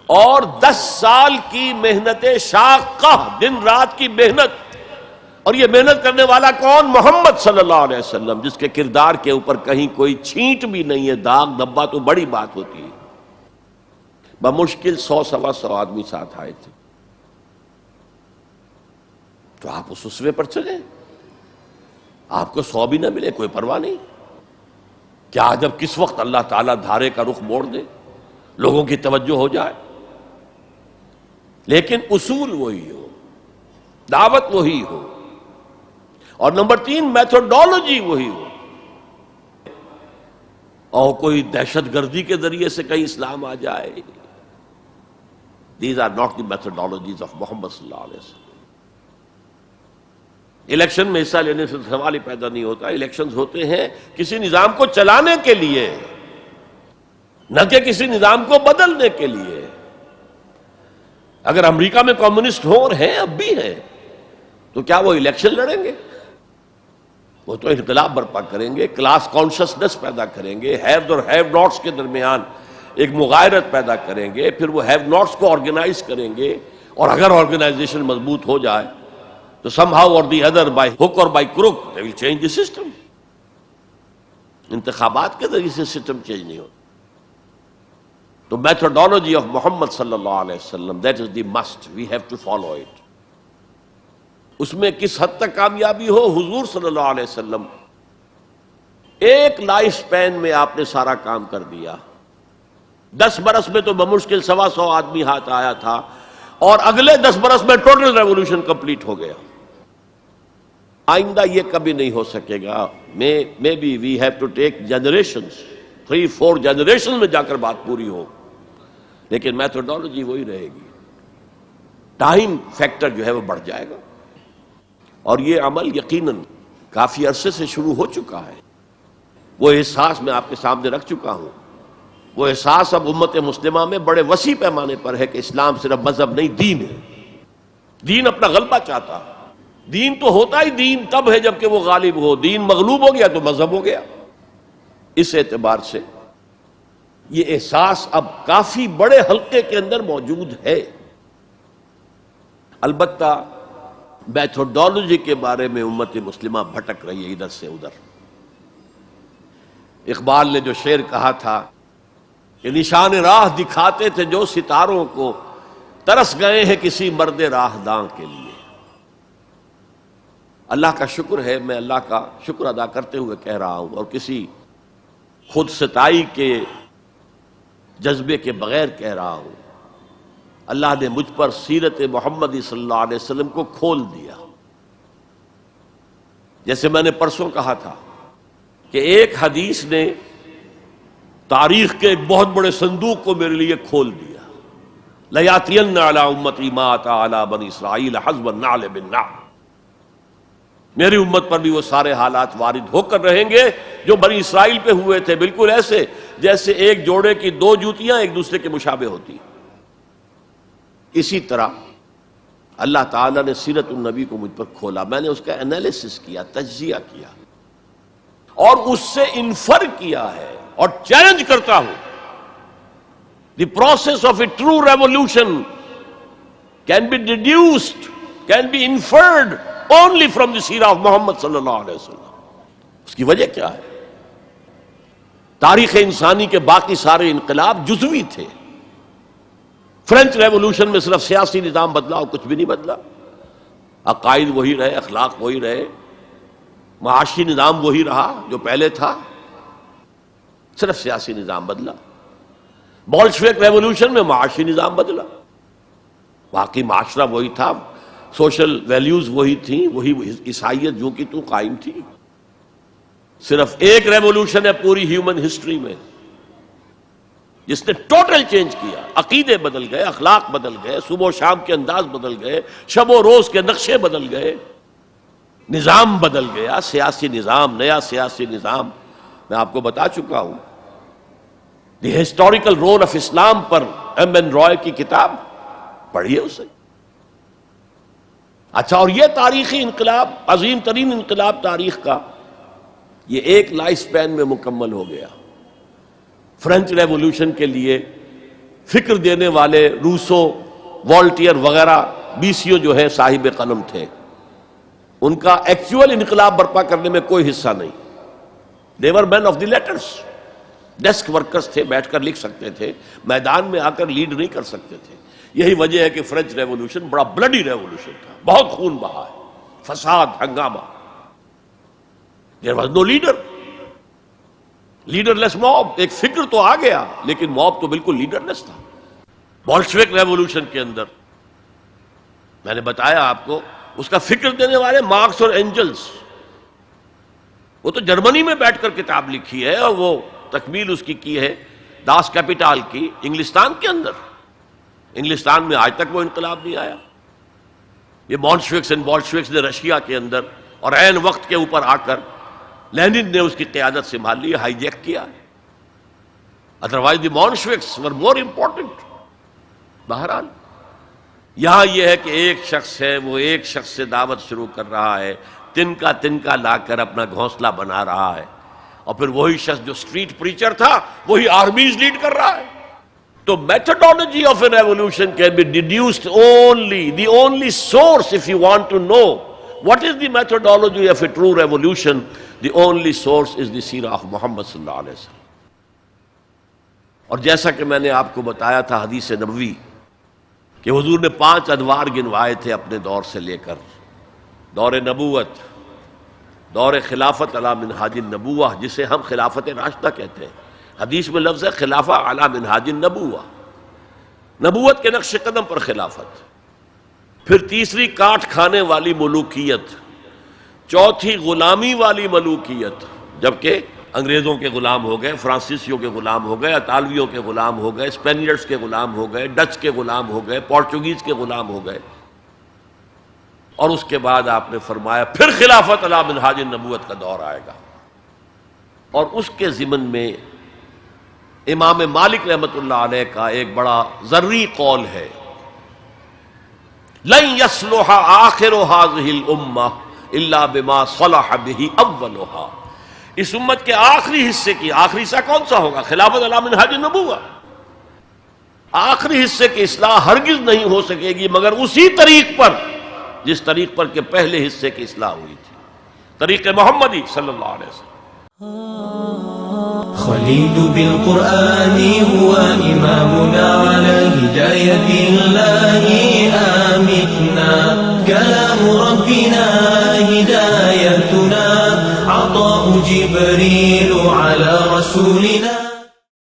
اور 10 سال کی محنت شاقہ، دن رات کی محنت، اور یہ محنت کرنے والا کون؟ محمد صلی اللہ علیہ وسلم، جس کے کردار کے اوپر کہیں کوئی چھینٹ بھی نہیں ہے، داغ دھبا تو بڑی بات ہوتی ہے۔ بمشکل 100-125 آدمی ساتھ آئے تھے، تو آپ اس اسوے پر چلیں، آپ کو 100 بھی نہ ملے کوئی پرواہ نہیں، کیا جب کس وقت اللہ تعالیٰ دھارے کا رخ موڑ دے، لوگوں کی توجہ ہو جائے، لیکن اصول وہی ہو، دعوت وہی ہو، اور نمبر 3 میتھوڈالوجی وہی ہو، اور کوئی دہشت گردی کے ذریعے سے کہیں اسلام آ جائے۔ These are not the methodologies of Muhammad صلی اللہ علیہ وسلم۔ الیکشن میں حصہ لینے سے سوال ہی پیدا نہیں ہوتا، الیکشنز ہوتے ہیں کسی نظام کو چلانے کے لیے، نہ کہ کسی نظام کو بدلنے کے لیے۔ اگر امریکہ میں کمیونسٹ ہوں اور ہیں، اب بھی ہیں، تو کیا وہ الیکشن لڑیں گے؟ وہ تو انقلاب برپا کریں گے، کلاس کانشسنس پیدا کریں گے، ہیوز اور ہیو ناٹس کے درمیان ایک مغایرت پیدا کریں گے، پھر وہ ہیو ناٹس کو آرگنائز کریں گے، اور اگر آرگنائزیشن مضبوط ہو جائے تو سم ہاؤ اور دی ادر، بائی ہک اور by crook, they will change the system. انتخابات کے ذریعے سے سسٹم چینج نہیں ہوتا۔ تو میتھوڈالوجی آف محمد صلی اللہ علیہ وسلم، that is the must, we have to follow it. اس میں کس حد تک کامیابی ہو؟ حضور صلی اللہ علیہ وسلم ایک لائف سپین میں آپ نے سارا کام کر دیا۔ 10 برس میں تو بمشکل 125 آدمی ہاتھ آیا تھا، اور اگلے 10 برس میں ٹوٹل ریولوشن کمپلیٹ ہو گیا۔ آئندہ یہ کبھی نہیں ہو سکے گا۔ May be we have to take generations, 3-4 generation میں جا کر بات پوری ہو، لیکن میتھوڈالوجی وہی رہے گی۔ ٹائم فیکٹر جو ہے وہ بڑھ جائے گا، اور یہ عمل یقیناً کافی عرصے سے شروع ہو چکا ہے۔ وہ احساس میں آپ کے سامنے رکھ چکا ہوں، وہ احساس اب امت مسلمہ میں بڑے وسیع پیمانے پر ہے کہ اسلام صرف مذہب نہیں، دین ہے۔ دین اپنا غلبہ چاہتا ہے۔ دین تو ہوتا ہی دین تب ہے جب کہ وہ غالب ہو، دین مغلوب ہو گیا تو مذہب ہو گیا۔ اس اعتبار سے یہ احساس اب کافی بڑے حلقے کے اندر موجود ہے۔ البتہ میتھوڈالوجی کے بارے میں امت مسلمہ بھٹک رہی ہے ادھر سے ادھر۔ اقبال نے جو شعر کہا تھا کہ نشان راہ دکھاتے تھے جو ستاروں کو، ترس گئے ہیں کسی مرد راہ داں کے لیے۔ اللہ کا شکر ہے، میں اللہ کا شکر ادا کرتے ہوئے کہہ رہا ہوں، اور کسی خود ستائی کے جذبے کے بغیر کہہ رہا ہوں، اللہ نے مجھ پر سیرت محمدی صلی اللہ علیہ وسلم کو کھول دیا۔ جیسے میں نے پرسوں کہا تھا کہ ایک حدیث نے تاریخ کے ایک بہت بڑے صندوق کو میرے لیے کھول دیا۔ لَيَأْتِيَنَّ عَلَىٰ أُمَّتِي مَا أَتَىٰ عَلَىٰ بَنِي إِسْرَائِيلَ حَسْبَ النَّعْلِ بِالنَّعْلِ۔ میری امت پر بھی وہ سارے حالات وارد ہو کر رہیں گے جو بنی اسرائیل پہ ہوئے تھے، بالکل ایسے جیسے ایک جوڑے کی 2 جوتیاں ایک دوسرے کے مشابہ ہوتی۔ اسی طرح اللہ تعالیٰ نے سیرت النبی کو مجھ پر کھولا، میں نے اس کا انالیسس کیا، تجزیہ کیا، اور اس سے انفر کیا ہے، اور چیلنج کرتا ہوں۔ The process of a true revolution can be deduced, can be inferred only from the سیرہ of محمد صلی اللہ علیہ وسلم۔ اس کی وجہ کیا ہے؟ تاریخ انسانی کے باقی سارے انقلاب جزوی تھے۔ فرینچ ریولوشن میں صرف سیاسی نظام بدلا اور کچھ بھی نہیں بدلا، عقائد وہی رہے، اخلاق وہی رہے، معاشی نظام وہی رہا جو پہلے تھا، صرف سیاسی نظام بدلا۔ بولشوک ریولوشن میں معاشی نظام بدلا، باقی معاشرہ وہی تھا، سوشل ویلیوز وہی تھیں، وہی عیسائیت جو کی تو قائم تھی۔ صرف ایک ریولوشن ہے پوری ہیومن ہسٹری میں جس نے ٹوٹل چینج کیا، عقیدے بدل گئے، اخلاق بدل گئے، صبح و شام کے انداز بدل گئے، شب و روز کے نقشے بدل گئے، نظام بدل گیا، سیاسی نظام، نیا سیاسی نظام۔ میں آپ کو بتا چکا ہوں، the historical role of Islam پر M.N. رائے کی کتاب پڑھیے اسے۔ اچھا، اور یہ تاریخی انقلاب، عظیم ترین انقلاب تاریخ کا، یہ ایک لائف سپین میں مکمل ہو گیا۔ فرینچ ریولوشن کے لیے فکر دینے والے روسو، والٹیئر وغیرہ بیسیوں جو ہے صاحب قلم تھے، ان کا ایکچوئل انقلاب برپا کرنے میں کوئی حصہ نہیں. they were men of the letters، desk workers تھے، بیٹھ کر لکھ سکتے تھے، میدان میں آ کر لیڈ نہیں کر سکتے تھے. یہی وجہ ہے کہ فرینچ ریولوشن بڑا بلڈی ریولوشن تھا، بہت خون بہا ہے، فساد، ہنگامہ. there was no leader، leader less mob. ایک فکر تو آ گیا لیکن موب تو بالکل لیڈر لیس تھا. بولشوک ریولوشن کے اندر میں نے بتایا آپ کو، اس کا فکر دینے والے مارکس اور اینجلز، وہ تو جرمنی میں بیٹھ کر کتاب لکھی ہے اور وہ تکمیل اس کی ہے داس کیپیٹال کی انگلستان کے اندر. انگلستان میں آج تک وہ انقلاب نہیں آیا. یہ مونشوکس اینڈ بولشوکس نے رشیا کے اندر اور عین وقت کے اوپر آ کر لینن نے اس کی قیادت سنبھال لی، ہائی جیک کیا. ادروائز دی مونشوکس ور مور امپورٹنٹ. بہرحال یہاں یہ ہے کہ ایک شخص ہے، وہ ایک شخص سے دعوت شروع کر رہا ہے، تنکا لا کر اپنا گھونسلہ بنا رہا ہے، اور پھر وہی شخص جو اسٹریٹ پریچر تھا وہی آرمیز لیڈ کر رہا ہے. تو methodology of a revolution can be deduced only, the only source if you want to know what is the methodology of a true revolution, the only source is the سیرہ of Muhammad صلی اللہ علیہ وسلم. اور جیسا کہ میں نے آپ کو بتایا تھا حدیث نبوی کہ حضور نے 5 ادوار گنوائے تھے اپنے دور سے لے کر، دور نبوت، دور خلافت علی منہاج النبوہ جسے ہم خلافت راشدہ کہتے ہیں. حدیث میں لفظ ہے خلافہ علی منہاج النبوہ، نبوت کے نقش قدم پر خلافت. پھر تیسری کاٹ کھانے والی ملوکیت، چوتھی غلامی والی ملوکیت، جبکہ انگریزوں کے غلام ہو گئے، فرانسیسیوں کے غلام ہو گئے، اطالویوں کے غلام ہو گئے، اسپینیئرز کے غلام ہو گئے، ڈچ کے غلام ہو گئے، پورچوگیز کے غلام ہو گئے. اور اس کے بعد آپ نے فرمایا پھر خلافت علی منہاج النبوت کا دور آئے گا. اور اس کے ضمن میں امام مالک رحمۃ اللہ علیہ کا ایک بڑا ذری قول ہے، لن يصلح آخر هذه الامہ الا بما صلح به اولها. اس امت کے آخری حصے کی، آخری حصہ کون سا ہوگا؟ خلافت علی منہاج النبوہ. آخری حصے کی اصلاح ہرگز نہیں ہو سکے گی مگر اسی طریق پر جس طریق پر کہ پہلے حصے کی اصلاح ہوئی تھی، طریق محمدی صلی اللہ علیہ وسلم. خليل بالقرآن هو إمامنا على هداية الله آمتنا، كلام ربنا هدايتنا، عطاء جبريل على رسولنا.